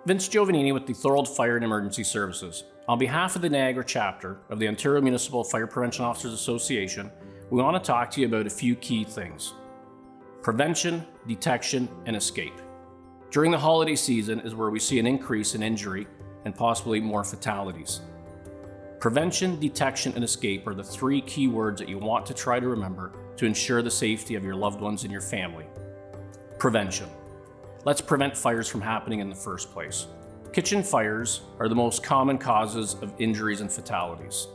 Vince Giovannini with the Thorold Fire and Emergency Services. On behalf of the Niagara chapter of the Ontario Municipal Fire Prevention Officers Association, we want to talk to you about a few key things. Prevention, detection, and escape. During the holiday season is where we see an increase in injury and possibly more fatalities. Prevention, detection, and escape are the three key words that you want to try to remember to ensure the safety of your loved ones and your family. Prevention. Let's prevent fires from happening in the first place. Kitchen fires are the most common causes of injuries and fatalities.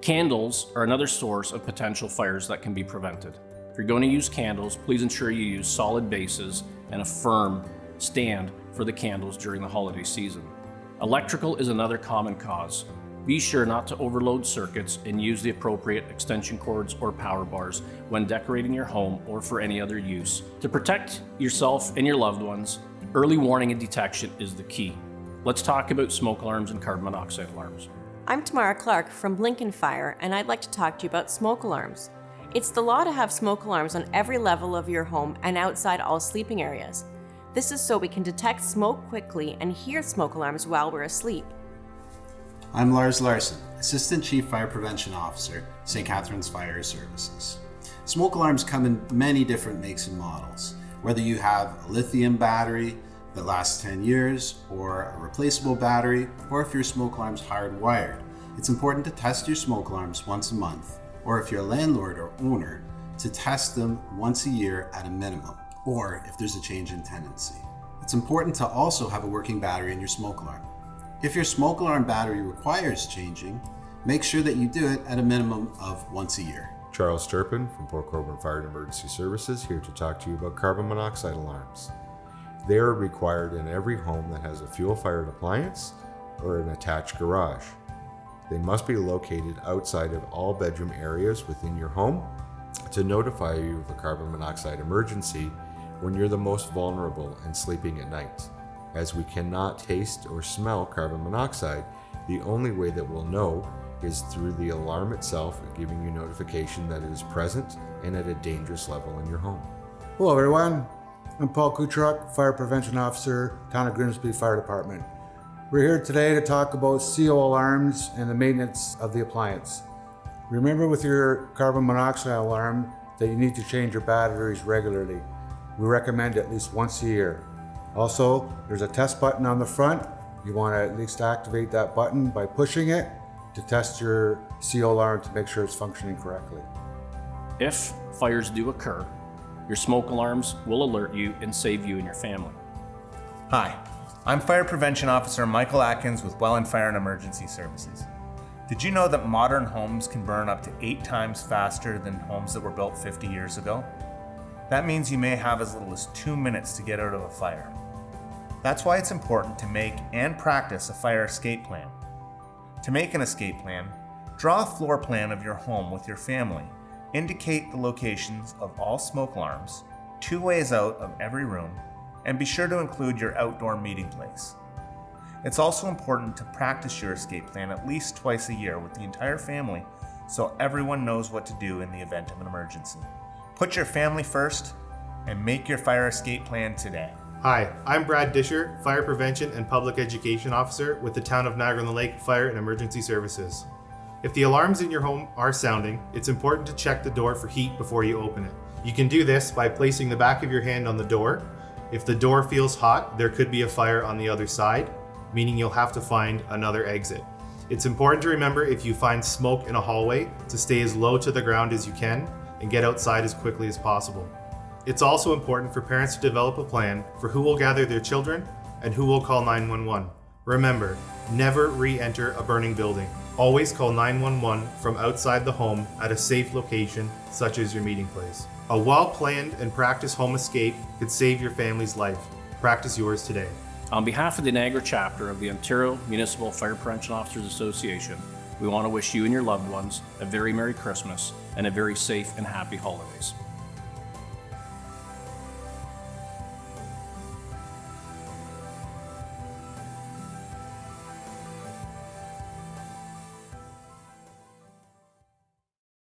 Candles are another source of potential fires that can be prevented. If you're going to use candles, please ensure you use solid bases and a firm stand for the candles during the holiday season. Electrical is another common cause. Be sure not to overload circuits and use the appropriate extension cords or power bars when decorating your home or for any other use. To protect yourself and your loved ones, early warning and detection is the key. Let's talk about smoke alarms and carbon monoxide alarms. I'm Tamara Clark from Lincoln Fire, and I'd like to talk to you about smoke alarms. It's the law to have smoke alarms on every level of your home and outside all sleeping areas. This is so we can detect smoke quickly and hear smoke alarms while we're asleep. I'm Lars Larson, Assistant Chief Fire Prevention Officer, St. Catharines Fire Services. Smoke alarms come in many different makes and models. Whether you have a lithium battery that lasts 10 years, or a replaceable battery, or if your smoke alarm's hardwired, it's important to test your smoke alarms once a month, or if you're a landlord or owner, to test them once a year at a minimum, or if there's a change in tenancy. It's important to also have a working battery in your smoke alarm. If your smoke alarm battery requires changing, make sure that you do it at a minimum of once a year. Charles Turpin from Port Colborne Fire and Emergency Services here to talk to you about carbon monoxide alarms. They are required in every home that has a fuel-fired appliance or an attached garage. They must be located outside of all bedroom areas within your home to notify you of a carbon monoxide emergency when you're the most vulnerable and sleeping at night. As we cannot taste or smell carbon monoxide, the only way that we'll know is through the alarm itself giving you notification that it is present and at a dangerous level in your home. Hello everyone, I'm Paul KUCHARUK, Fire Prevention Officer, Town of Grimsby Fire Department. We're here today to talk about CO alarms and the maintenance of the appliance. Remember with your carbon monoxide alarm that you need to change your batteries regularly. We recommend at least once a year. Also, there's a test button on the front. You want to at least activate that button by pushing it to test your CO alarm to make sure it's functioning correctly. If fires do occur, your smoke alarms will alert you and save you and your family. Hi, I'm Fire Prevention Officer Michael Atkins with Welland Fire and Emergency Services. Did you know that modern homes can burn up to 8 times faster than homes that were built 50 years ago? That means you may have as little as 2 minutes to get out of a fire. That's why it's important to make and practice a fire escape plan. To make an escape plan, draw a floor plan of your home with your family. Indicate the locations of all smoke alarms, 2 ways out of every room, and be sure to include your outdoor meeting place. It's also important to practice your escape plan at least twice a year with the entire family so everyone knows what to do in the event of an emergency. Put your family first and make your fire escape plan today. Hi, I'm Brad Disher, Fire Prevention and Public Education Officer with the Town of Niagara-on-the-Lake Fire and Emergency Services. If the alarms in your home are sounding, it's important to check the door for heat before you open it. You can do this by placing the back of your hand on the door. If the door feels hot, there could be a fire on the other side, meaning you'll have to find another exit. It's important to remember if you find smoke in a hallway to stay as low to the ground as you can and get outside as quickly as possible. It's also important for parents to develop a plan for who will gather their children and who will call 911. Remember, never re-enter a burning building. Always call 911 from outside the home at a safe location, such as your meeting place. A well-planned and practiced home escape could save your family's life. Practice yours today. On behalf of the Niagara chapter of the Ontario Municipal Fire Prevention Officers Association, we want to wish you and your loved ones a very Merry Christmas and a very safe and happy holidays.